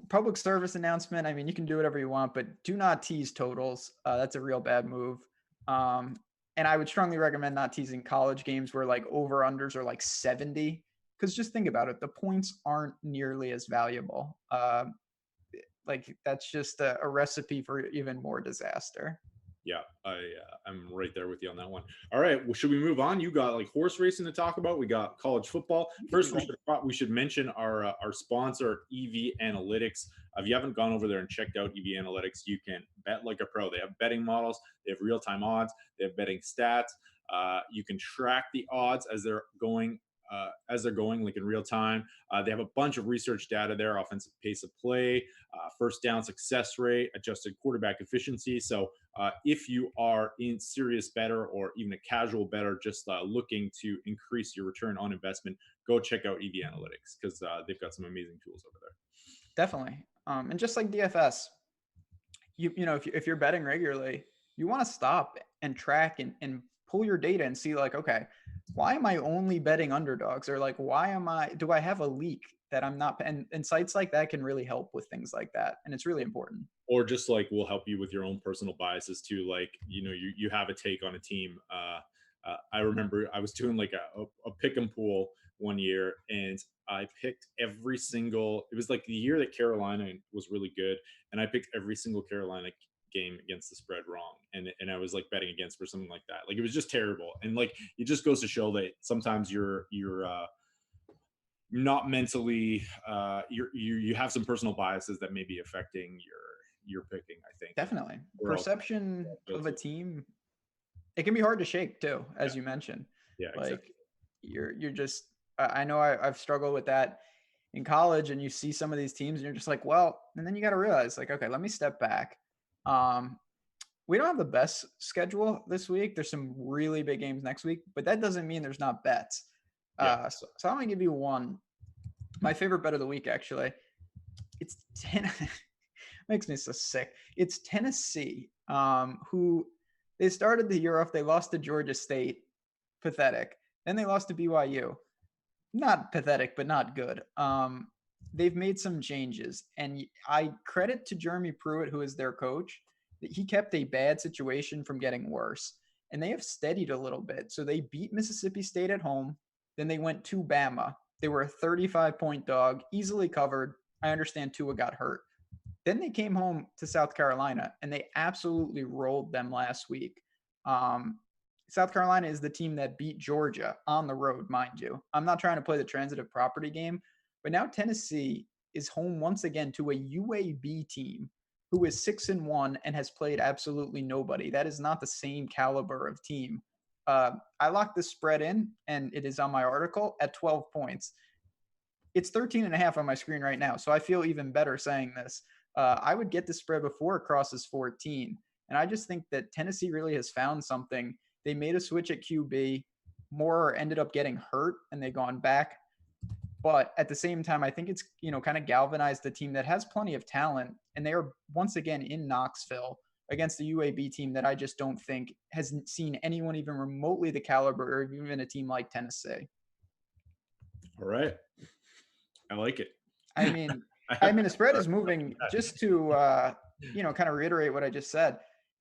public service announcement. I mean, you can do whatever you want, but do not tease totals. That's a real bad move. Um, and I would strongly recommend not teasing college games where like over unders are like 70. Because just think about it, the points aren't nearly as valuable. Like that's just a recipe for even more disaster. Yeah, I'm right there with you on that one. All right, well, should we move on? You got like horse racing to talk about. We got college football. We could do First, that. we should mention our sponsor EV Analytics. If you haven't gone over there and checked out EV Analytics, you can bet like a pro. They have betting models. They have real time odds. They have betting stats. You can track the odds as they're going, like in real time. They have a bunch of research data there: offensive pace of play, first down success rate, adjusted quarterback efficiency. So if you are in serious better or even a casual better, just looking to increase your return on investment, go check out EV Analytics because they've got some amazing tools over there. Definitely. And just like DFS, if you're betting regularly, you want to stop and track and pull your data and see like, okay, why am I only betting underdogs? Or like, do I have a leak that I'm not, and sites like that can really help with things like that. And it's really important. Or just like will help you with your own personal biases too. Like you have a take on a team. I remember I was doing like a pick and pool one year, and I picked every single. It was like the year that Carolina was really good, and I picked every single Carolina game against the spread wrong, and I was like betting against for something like that. Like it was just terrible, and like it just goes to show that sometimes you're not mentally you have some personal biases that may be affecting your picking. I think Definitely. we're all Perception of a guilty. team, it can be hard to shake too, Yeah, as you mentioned. yeah, exactly. Like you're just, I know I've struggled with that. in college and you see some of these teams and you're just like, well, and then you got to realize like, okay, let me step back. Um, we don't have the best schedule this week. There's some really big games next week, but that doesn't mean there's not bets. Yeah. So I'm going to give you one. My favorite bet of the week, actually. It's 10. Makes me so sick. It's Tennessee, who they started the year off. They lost to Georgia State. Pathetic. Then they lost to BYU. Not pathetic, but not good. They've made some changes, and I credit to Jeremy Pruitt, who is their coach, that he kept a bad situation from getting worse, and they have steadied a little bit. So they beat Mississippi State at home, then they went to Bama. They were a 35-point dog, easily covered. I understand Tua got hurt. Then they came home to South Carolina, and they absolutely rolled them last week. South Carolina is the team that beat Georgia on the road, mind you. I'm not trying to play the transitive property game, but now Tennessee is home once again to a UAB team who is 6-1 and has played absolutely nobody. That is not the same caliber of team. I locked the spread in, and it is on my article at 12 points. It's 13.5 on my screen right now, so I feel even better saying this. I would get the spread before it crosses 14. And I just think that Tennessee really has found something. They made a switch at QB. Moore ended up getting hurt, and they've gone back. But at the same time, I think it's, kind of galvanized the team that has plenty of talent. And they are once again in Knoxville against the UAB team that I just don't think has seen anyone even remotely the caliber of even a team like Tennessee. All right. I like it. I mean, the spread is moving. Just to, kind of reiterate what I just said,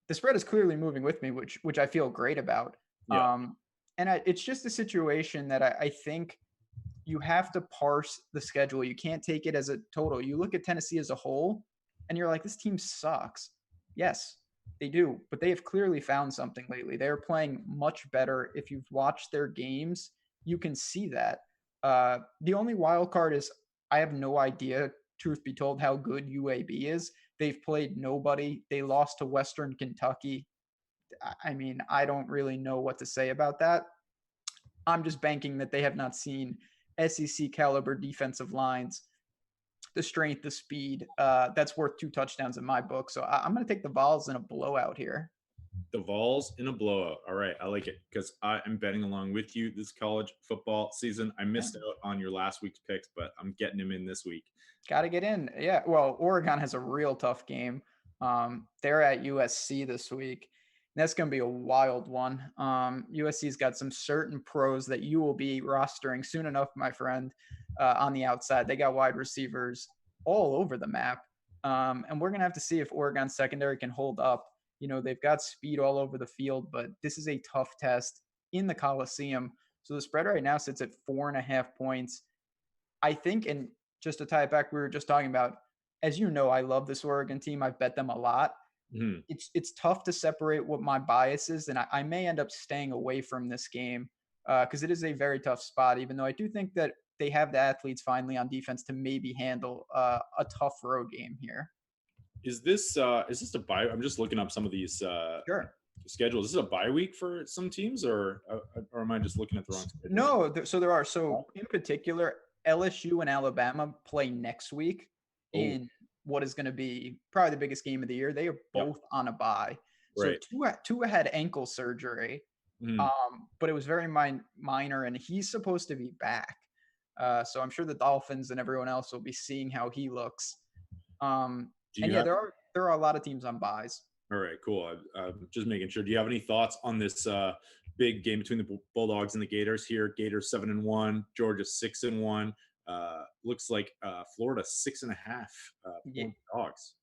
the spread is clearly moving with me, which I feel great about. Yeah. It's just a situation that I think you have to parse the schedule. You can't take it as a total. You look at Tennessee as a whole, and you're like, this team sucks. Yes, they do, but they have clearly found something lately. They're playing much better. If you've watched their games, you can see that. The only wild card is I have no idea, truth be told, how good UAB is. They've played nobody. They lost to Western Kentucky. I mean, I don't really know what to say about that. I'm just banking that they have not seen SEC caliber defensive lines, the strength, the speed. That's worth 2 touchdowns in my book. So I'm going to take the Vols in a blowout here. The Vols in a blowout. All right. I like it because I am betting along with you this college football season. I missed out on your last week's picks, but I'm getting him in this week. Got to get in. Yeah. Well, Oregon has a real tough game. They're at USC this week. That's going to be a wild one. USC's got some certain pros that you will be rostering soon enough, my friend, on the outside. They got wide receivers all over the map. And we're going to have to see if Oregon's secondary can hold up. They've got speed all over the field, but this is a tough test in the Coliseum. So the spread right now sits at 4.5 points. I think, and just to tie it back, we were just talking about, as you know, I love this Oregon team. I've bet them a lot. Mm-hmm. It's tough to separate what my bias is, and I may end up staying away from this game because it is a very tough spot, even though I do think that they have the athletes finally on defense to maybe handle a tough road game here. Is this a bye? I'm just looking up some of these sure. schedules. Is this a bye week for some teams, or am I just looking at the wrong schedule? No, so there are. So in particular, LSU and Alabama play next week in what is going to be probably the biggest game of the year. They are both on a bye. Right. So Tua had ankle surgery, but it was very minor, and he's supposed to be back. So I'm sure the Dolphins and everyone else will be seeing how he looks. There are a lot of teams on buys. All right, cool. I'm just making sure. Do you have any thoughts on this big game between the Bulldogs and the Gators here? Gators 7-1, Georgia 6-1. Looks like Florida 6.5 dogs.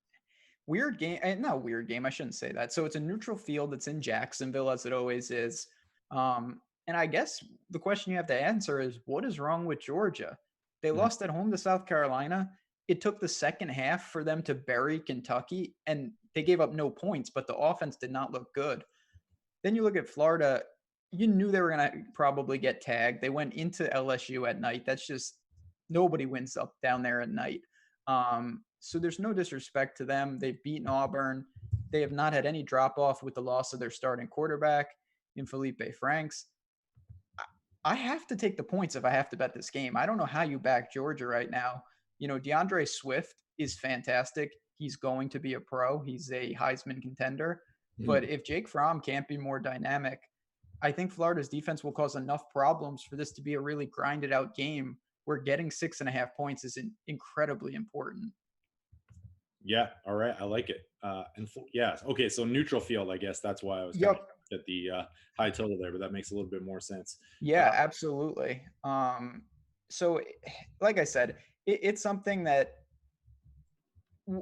Weird game. Not weird game. I shouldn't say that. So it's a neutral field. It's in Jacksonville, as it always is. And I guess the question you have to answer is, what is wrong with Georgia? They lost at home to South Carolina. It took the second half for them to bury Kentucky, and they gave up no points, but the offense did not look good. Then you look at Florida. You knew they were going to probably get tagged. They went into LSU at night. That's just nobody wins up down there at night. So there's no disrespect to them. They've beaten Auburn. They have not had any drop off with the loss of their starting quarterback in Felipe Franks. I have to take the points if I have to bet this game. I don't know how you back Georgia right now. DeAndre Swift is fantastic. He's going to be a pro. He's a Heisman contender. But Mhm. if Jake Fromm can't be more dynamic, I think Florida's defense will cause enough problems for this to be a really grinded out game where getting 6.5 points is incredibly important. Yeah. All right. I like it. Yeah. Okay. So neutral field, I guess that's why I was kind of Yep. at the high total there, but that makes a little bit more sense. Yeah, absolutely. So like I said, it's something that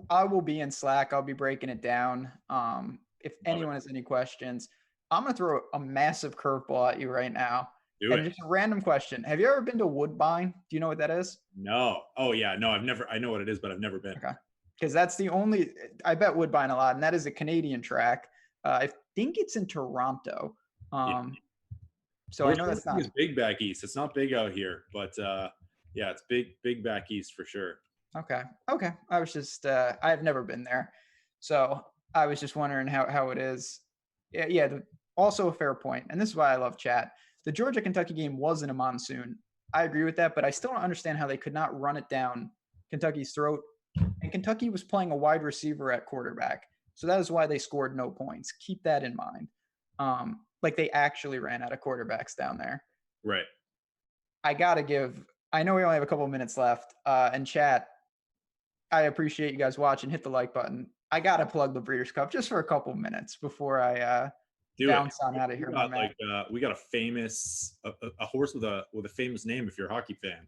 I will be in Slack. I'll be breaking it down. If Love it. anyone has any questions, I'm gonna throw a massive curveball at you right now, Do and it. just a random question: have you ever been to Woodbine? Do you know what that is? No. Oh yeah. No, I've never. I know what it is, but I've never been. Okay, because that's the only I bet Woodbine a lot, and that is a Canadian track. I think it's in Toronto. Yeah. Um, so I Horse know that's racing not is big back east. It's not big out here, but yeah, it's big back east for sure. okay. Okay. I was just I've never been there. So I was just wondering how it is. Yeah, yeah, also a fair point. And this is why I love chat. The Georgia Kentucky game was in a monsoon. I agree with that, but I still don't understand how they could not run it down Kentucky's throat. And Kentucky was playing a wide receiver at quarterback. So that is why they scored no points. Keep that in mind. Like they actually ran out of quarterbacks down there. Right. I gotta give I know we only have a couple minutes left. And chat, I appreciate you guys watching. Hit the like button. I gotta plug the Breeders' Cup just for a couple minutes before I Do it. bounce on out of here, my man. We got a famous a horse with a famous name if you're a hockey fan.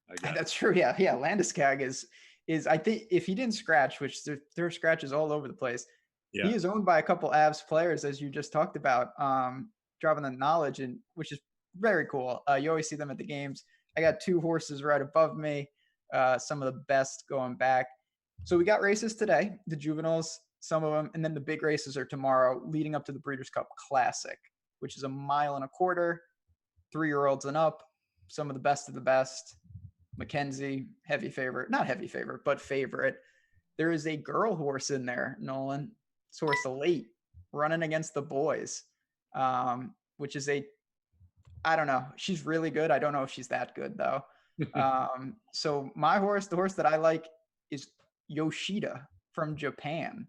I guess. That's true. Yeah, yeah. Landeskog is I think if he didn't scratch, which there are scratches all over the place, Yeah. he is owned by a couple Avs players, as you just talked about. Dropping the knowledge and which is very cool. You always see them at the games. I got two horses right above me. Some of the best going back. So we got races today, the juveniles, some of them, and then the big races are tomorrow, leading up to the Breeders' Cup Classic, which is a mile and a quarter, 3-year-olds and up, some of the best of the best. Mackenzie, heavy favorite, not heavy favorite, but favorite. There is a girl horse in there, Nolan. It's horse Elite, running against the boys, which is I don't know. She's really good. I don't know if she's that good though. So my horse, the horse that I like, is Yoshida from Japan.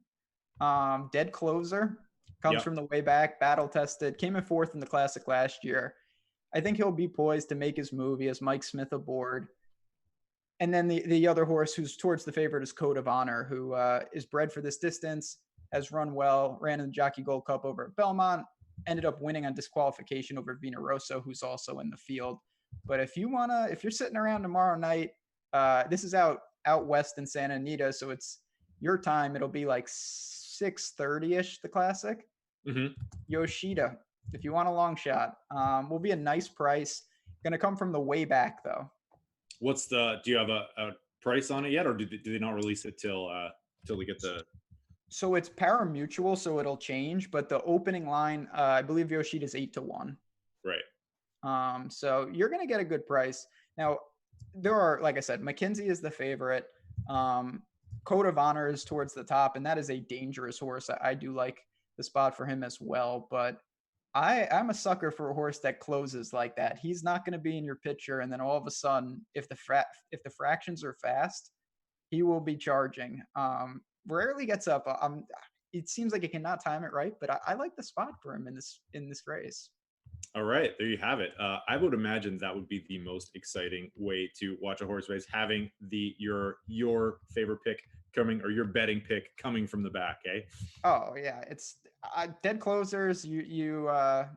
Dead closer, comes Yep. from the way back, battle tested, came in fourth in the classic last year. I think he'll be poised to make his move. He has Mike Smith aboard. And then the other horse who's towards the favorite is Code of Honor, who is bred for this distance, has run well, ran in the Jockey Gold Cup over at Belmont, ended up winning on disqualification over Vina Rosso, who's also in the field. But if you're sitting around tomorrow night, this is out west in Santa Anita, so it's your time. It'll be like 6:30 ish. The Classic. Hmm. Yoshida, if you want a long shot, will be a nice price. Going to come from the way back though. What's the? Do you have a price on it yet, or do they not release it till we get the? So it's pari-mutuel, so it'll change. But the opening line, I believe Yoshida is 8-1. Right. So you're going to get a good price. Now, there are, like I said, McKenzie is the favorite. Code of Honor is towards the top, and that is a dangerous horse. I do like the spot for him as well. But I'm a sucker for a horse that closes like that. He's not going to be in your picture, and then all of a sudden, if the fractions are fast, he will be charging. Rarely gets up. It seems like he cannot time it right, but I like the spot for him in this race. All right, there you have it. I would imagine that would be the most exciting way to watch a horse race, having your favorite pick coming or your betting pick coming from the back. Eh? Oh yeah, it's dead closers. It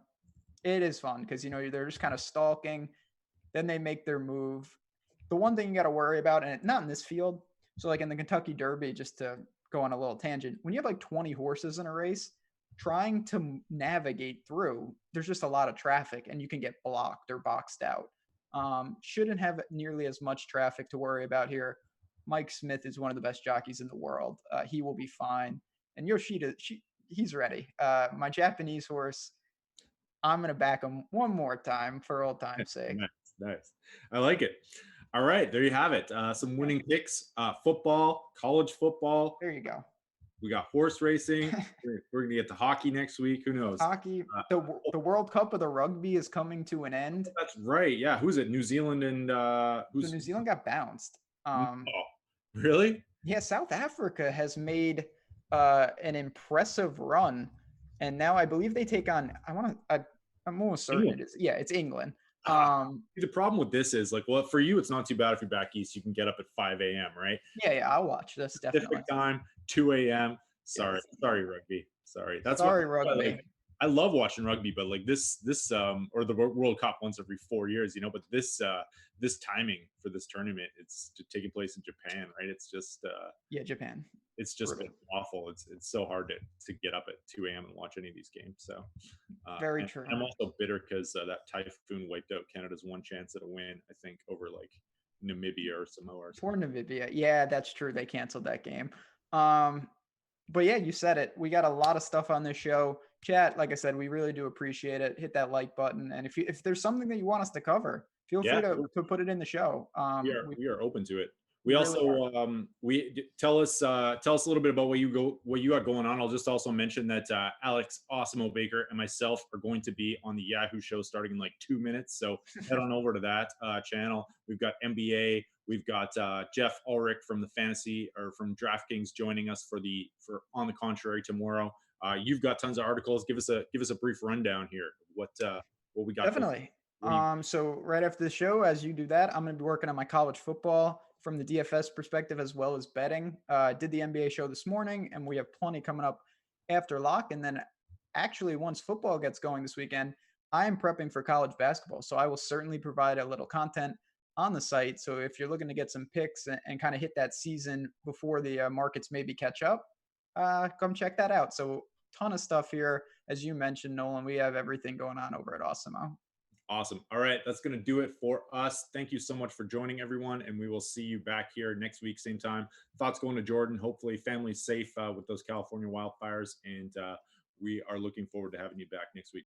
is fun because they're just kind of stalking. Then they make their move. The one thing you got to worry about, and not in this field, so like in the Kentucky Derby, just to go on a little tangent, when you have like 20 horses in a race, trying to navigate through, there's just a lot of traffic and you can get blocked or boxed out. Shouldn't have nearly as much traffic to worry about here. Mike Smith is one of the best jockeys in the world. He will be fine. And Yoshida, he's ready. My Japanese horse, I'm going to back him one more time for old time's sake. Nice, nice. I like it. All right, there you have it. Some winning picks: football, college football. There you go. We got horse racing. We're gonna get to hockey next week. Who knows? Hockey, Uh, the World Cup of the rugby is coming to an end. that's right. Yeah. Who's it? New Zealand and So who's? New Zealand got bounced. Oh, really? Yeah, South Africa has made an impressive run, and now I believe they take on. I'm almost certain it England. is. Yeah, it's England. Ah, the problem with this is like, well, for you, it's not too bad if you're back east. You can get up at 5 a.m. Right? Yeah, yeah, I'll watch this definitely. Pacific time, 2 a.m. Sorry, Yes. sorry, rugby. Sorry. Sorry, Like rugby. I love watching rugby, but like this or the World Cup once every 4 years, but this timing for this tournament, it's taking place in Japan, right? Yeah, Japan. It's just been Brutal. awful. It's so hard to get up at 2 a.m. and watch any of these games. So Very and true. I'm also bitter because that typhoon wiped out Canada's one chance at a win, I think, over like Namibia or Samoa or Poor something. Namibia. Yeah, that's true. They canceled that game. Um, but yeah, you said it. We got a lot of stuff on this show. Chat, like I said, we really do appreciate it. Hit that like button, and if there's something that you want us to cover, feel free Yeah, to put it in the show. we are open to it. We We really are. also tell us a little bit about what you got going on. I'll just also mention that Alex Awesemo Baker and myself are going to be on the Yahoo show starting in like 2 minutes. So head on over to that channel. We've got NBA. We've got Jeff Ulrich from the Fantasy or from DraftKings joining us for On the Contrary tomorrow. You've got tons of articles. Give us a brief rundown here. What we got going? Definitely. What do you? So right after the show, as you do that, I'm going to be working on my college football from the DFS perspective as well as betting. I did the NBA show this morning, and we have plenty coming up after lock. And then actually, once football gets going this weekend, I am prepping for college basketball. So I will certainly provide a little content on the site. So if you're looking to get some picks and kind of hit that season before the markets maybe catch up, come check that out. So ton of stuff here. As you mentioned, Nolan, we have everything going on over at Awesemo. Awesome. All right, that's going to do it for us. Thank you so much for joining, everyone, and we will see you back here next week, same time. Thoughts going to Jordan. Hopefully, family's safe with those California wildfires, and we are looking forward to having you back next week.